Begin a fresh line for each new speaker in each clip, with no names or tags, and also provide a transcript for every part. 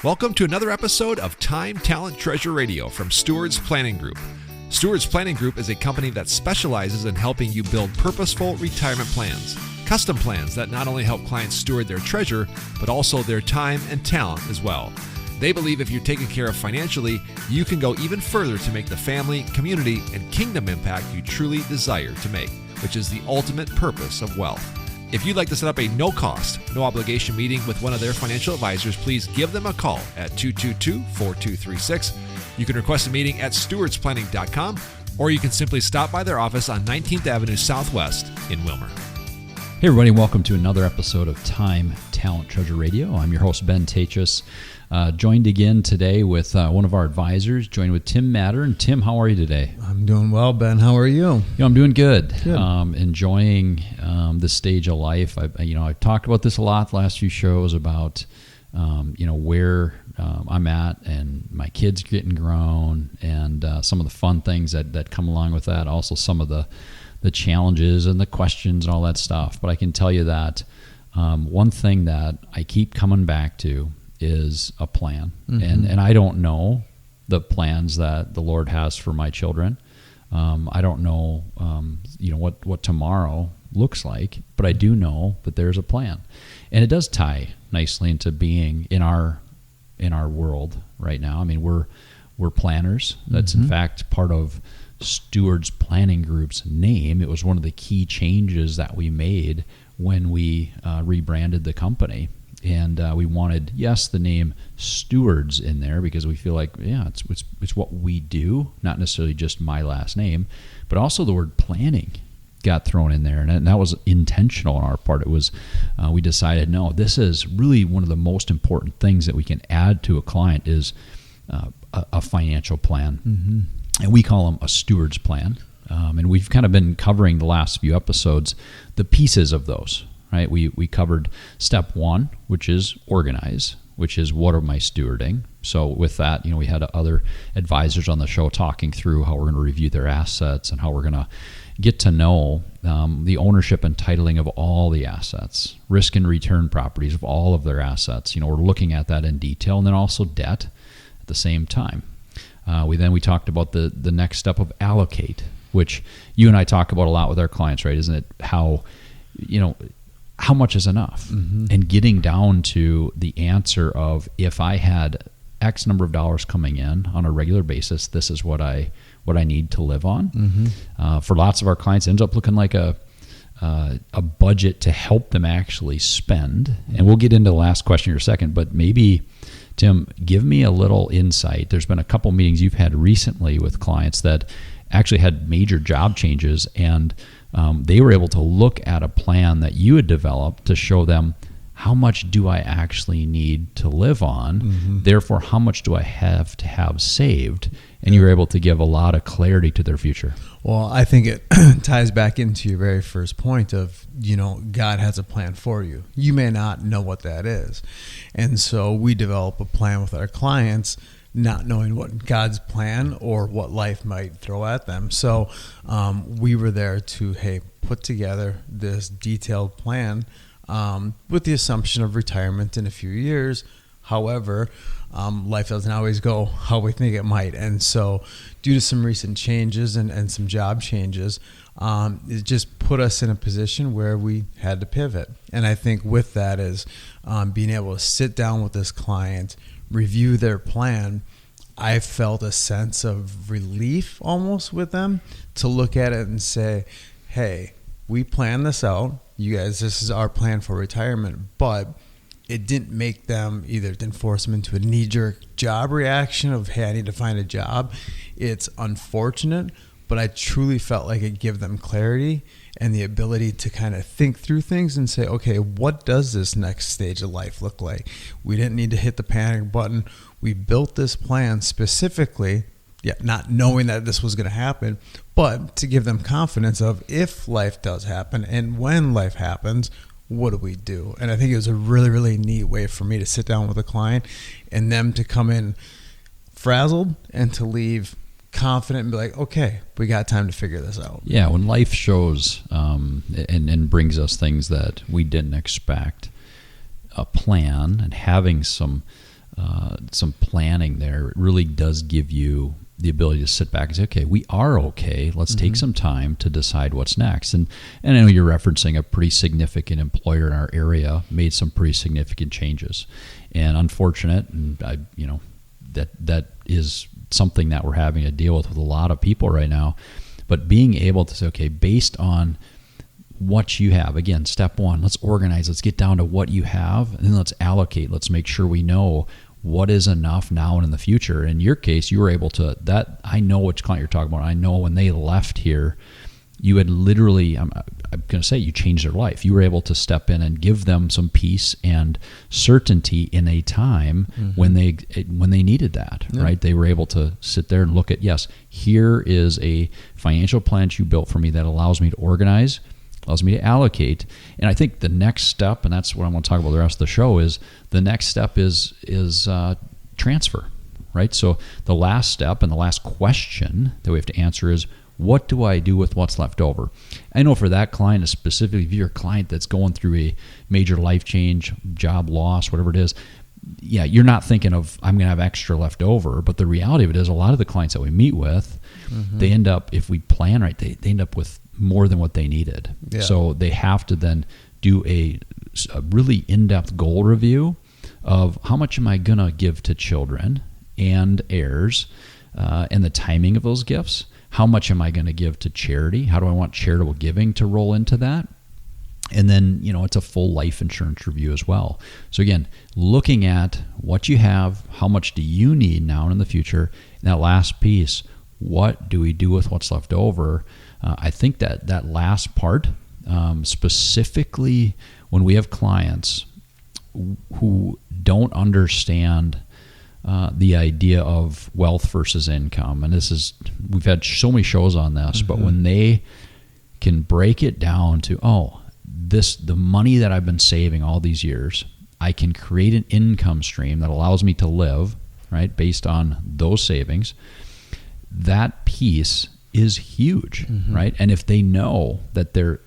Welcome to another episode of Time, Talent, Treasure Radio from Stewards Planning Group. Stewards Planning Group is a company that specializes in helping you build purposeful retirement plans, custom plans that not only help clients steward their treasure, but also their time and talent as well. They believe if you're taken care of financially, you can go even further to make the family, community, and kingdom impact you truly desire to make, which is the ultimate purpose of wealth. If you'd like to set up a no-cost, no-obligation meeting with one of their financial advisors, please give them a call at 222-4236. You can request a meeting at stewardsplanning.com, or you can simply stop by their office on 19th Avenue Southwest in Wilmer.
Hey everybody, welcome to another episode of Time, Talent, Treasure Radio. I'm your host, Ben Taatjes, joined again today with one of our advisors, joined with Tim Mattern. Tim, how are you today?
I'm doing well, Ben. How are you?
I'm doing good. Enjoying this stage of life. I've talked about this a lot the last few shows about where I'm at and my kids getting grown and some of the fun things that come along with that. Also some of the challenges and the questions and all that stuff. But I can tell you that one thing that I keep coming back to is a plan. Mm-hmm. And I don't know the plans that the Lord has for my children. I don't know, what tomorrow looks like, but I do know that there's a plan. And it does tie nicely into being in our world right now. I mean, we're planners. That's in fact part of Stewards Planning Group's name. It was one of the key changes that we made when we rebranded the company. And we wanted, the name Stewards in there because we feel like, it's what we do, not necessarily just my last name, but also the word planning got thrown in there. And that was intentional on our part. It was, we decided, no, this is really one of the most important things that we can add to a client is a financial plan. Mm-hmm. And we call them a Stewards Plan. And we've kind of been covering the last few episodes, the pieces of those. Right, we covered step one, which is organize, which is what am I stewarding? So with that, we had other advisors on the show talking through how we're going to review their assets and how we're going to get to know the ownership and titling of all the assets, risk and return properties of all of their assets. We're looking at that in detail, and then also debt at the same time. We talked about the next step of allocate, which you and I talk about a lot with our clients, right? Isn't it how much is enough? Mm-hmm. And getting down to the answer of if I had X number of dollars coming in on a regular basis, this is what I need to live on. Mm-hmm. For lots of our clients, it ends up looking like a budget to help them actually spend. Mm-hmm. And we'll get into the last question in a second, but maybe, Tim, give me a little insight. There's been a couple meetings you've had recently with clients that actually had major job changes, and they were able to look at a plan that you had developed to show them how much do I actually need to live on, therefore how much do I have to have saved, and you were able to give a lot of clarity to their future.
Well, I think it ties back into your very first point of, God has a plan for you. You may not know what that is. And so we develop a plan with our clients not knowing what God's plan or what life might throw at them. So we were there to, put together this detailed plan with the assumption of retirement in a few years. However, life doesn't always go how we think it might. And so due to some recent changes and some job changes, it just put us in a position where we had to pivot. And I think with that is being able to sit down with this client, review their plan. I felt a sense of relief almost with them to look at it and say, hey, we planned this out. You guys, this is our plan for retirement, but it didn't make them didn't force them into a knee-jerk job reaction of, hey, I need to find a job. It's unfortunate, but I truly felt like it gave them clarity and the ability to kind of think through things and say, okay, what does this next stage of life look like? We didn't need to hit the panic button. We built this plan specifically, not knowing that this was going to happen, but to give them confidence of if life does happen and when life happens, what do we do? And I think it was a really, really neat way for me to sit down with a client and them to come in frazzled and to leave confident and be like, okay, we got time to figure this out.
Yeah, when life shows and brings us things that we didn't expect, a plan and having some some planning there, it really does give you the ability to sit back and say, okay, we are okay. Let's take some time to decide what's next. And I know you're referencing a pretty significant employer in our area made some pretty significant changes, and unfortunate. And that is something that we're having to deal with a lot of people right now. But being able to say, okay, based on what you have, again, step one, let's organize, let's get down to what you have, and then let's allocate. Let's make sure we know what is enough now and in the future. In your case, you were able to, I know which client you're talking about. I know when they left here, you had literally, I'm going to say, you changed their life. You were able to step in and give them some peace and certainty in a time when they needed that, right? They were able to sit there and look at, yes, here is a financial plan that you built for me that allows me to organize, allows me to allocate. And I think the next step, and that's what I want to talk about the rest of the show, is the next step is transfer, right? So the last step and the last question that we have to answer is, what do I do with what's left over? I know for that client, specifically if you're a client that's going through a major life change, job loss, whatever it is, yeah, you're not thinking of, I'm going to have extra left over. But the reality of it is, a lot of the clients that we meet with, they end up, if we plan right, they end up with more than what they needed. Yeah. So they have to then do a really in-depth goal review of how much am I going to give to children and heirs, and the timing of those gifts. How much am I going to give to charity? How do I want charitable giving to roll into that? And then, it's a full life insurance review as well. So again, looking at what you have, how much do you need now and in the future, and that last piece, what do we do with what's left over? I think that last part, specifically when we have clients who don't understand the idea of wealth versus income, and we've had so many shows on this, but when they can break it down to, the money that I've been saving all these years, I can create an income stream that allows me to live, right, based on those savings. That piece is huge, right? And if they know that their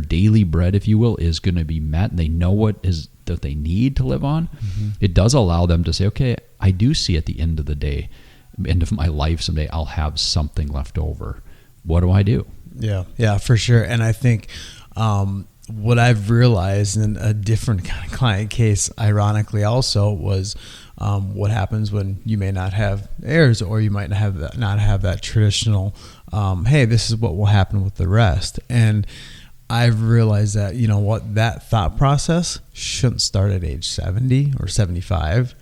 daily bread, if you will, is going to be met, and they know what is that they need to live on, it does allow them to say, okay, I do see at the end of the day, end of my life someday, I'll have something left over. What do I do?
Yeah, for sure. And I think what I've realized in a different kind of client case, ironically also, was what happens when you may not have heirs, or you might not have that traditional, hey, this is what will happen with the rest. And I've realized that, that thought process shouldn't start at age 70 or 75.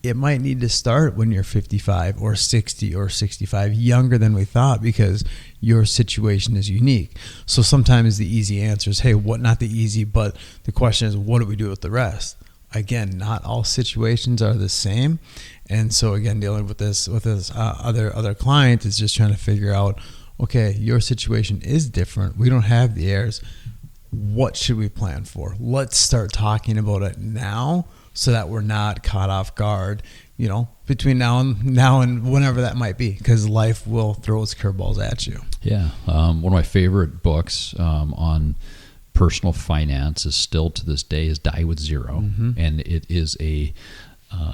It might need to start when you're 55 or 60 or 65, younger than we thought, because your situation is unique. So sometimes the easy answer is, hey, not the easy, but the question is, what do we do with the rest? Again, not all situations are the same. And so again, dealing with this other client is just trying to figure out, okay, your situation is different. We don't have the heirs. What should we plan for? Let's start talking about it now, so that we're not caught off guard, between now and whenever that might be, because life will throw its curveballs at you.
Yeah. One of my favorite books on personal finance is still to this day is Die with Zero. And it is a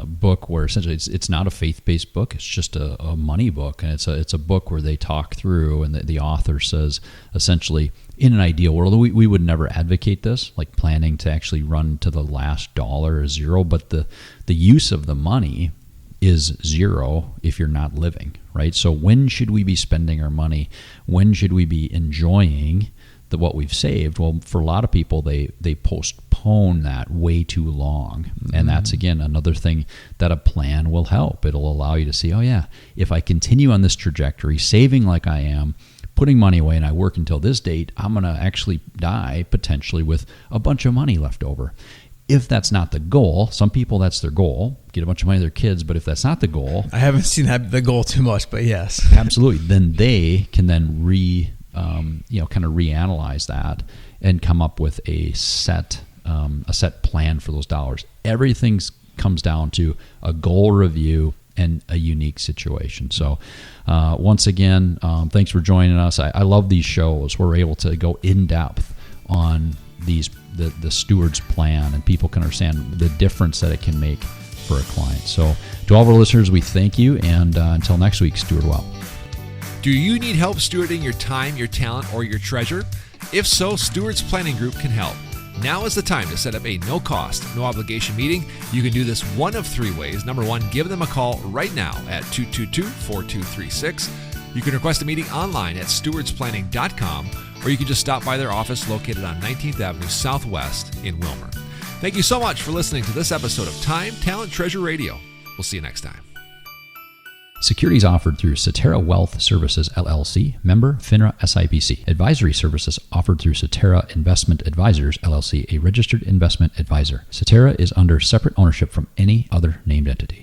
book where essentially it's not a faith-based book. It's just a money book. And it's a book where they talk through, and the author says, essentially, in an ideal world, we would never advocate this, like planning to actually run to the last dollar is zero, but the use of the money is zero if you're not living, right? So when should we be spending our money? When should we be enjoying what we've saved? Well, for a lot of people, they postpone that way too long. And that's, again, another thing that a plan will help. It'll allow you to see, if I continue on this trajectory, saving like I am, putting money away, and I work until this date, I'm going to actually die potentially with a bunch of money left over. If that's not the goal, some people, that's their goal, get a bunch of money to their kids. But if that's not the goal,
I haven't seen that the goal too much, but yes,
absolutely. Then they can then kind of reanalyze that and come up with a set plan for those dollars. Everything comes down to a goal review and a unique situation. So once again, thanks for joining us. I love these shows. We're able to go in depth on the Stewards Plan, and people can understand the difference that it can make for a client. So to all of our listeners, we thank you, and until next week, steward well.
Do you need help stewarding your time, your talent, or your treasure? If so, Stewards Planning Group can help. Now is the time to set up a no-cost, no-obligation meeting. You can do this one of three ways. Number one, give them a call right now at 222-4236. You can request a meeting online at stewardsplanning.com, or you can just stop by their office located on 19th Avenue Southwest in Wilmer. Thank you so much for listening to this episode of Time, Talent, Treasure Radio. We'll see you next time.
Securities offered through Cetera Wealth Services, LLC, member FINRA SIPC. Advisory services offered through Cetera Investment Advisors, LLC, a registered investment advisor. Cetera is under separate ownership from any other named entity.